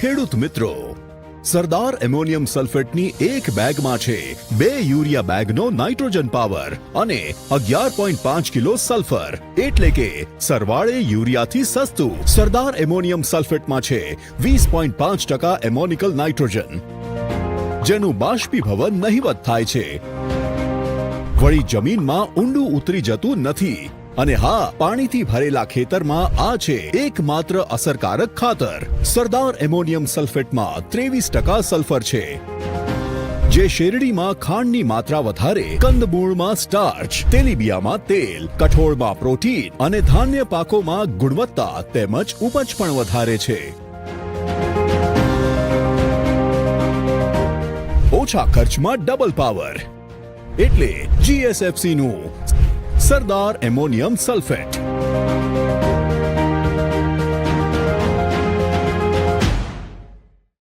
ખેડૂત મિત્રો, સરદાર એમોનિયમ સલ્ફેટની એક બેગમાં છે 2 યુરિયા બેગનો નાઇટ્રોજન પાવર અને 11.5 કિલો સલ્ફર, એટલે કે સરવાળે યુરિયાથી સસ્તું. સરદાર એમોનિયમ સલ્ફેટમાં છે 20.5% એમોનિકલ નાઇટ્રોજન, જેનું બાષ્પીભવન નહિવત થાય છે. વળી જમીનમાં ઊંડું ઉતરી જતું નથી. અને હા, પાણીથી ભરેલા ખેતરમાં આ છે એકમાત્ર અસરકારક ખાતર. સરદાર એમોનિયમ સલ્ફેટમાં 23% સલ્ફર છે, જે શેરડીમાં ખાંડની માત્રા વધારે, કંદમૂળમાં સ્ટાર્ચ, તેલીબિયામાં તેલ, કઠોળમાં પ્રોટીન અને ધાન્ય પાકોમાં ગુણવત્તા તેમજ ઉપજ પણ વધારે છે. ઓછા ખર્ચમાં ડબલ પાવર, એટલે GSFC નું સરદાર એમોનિયમ સલ્ફેટ.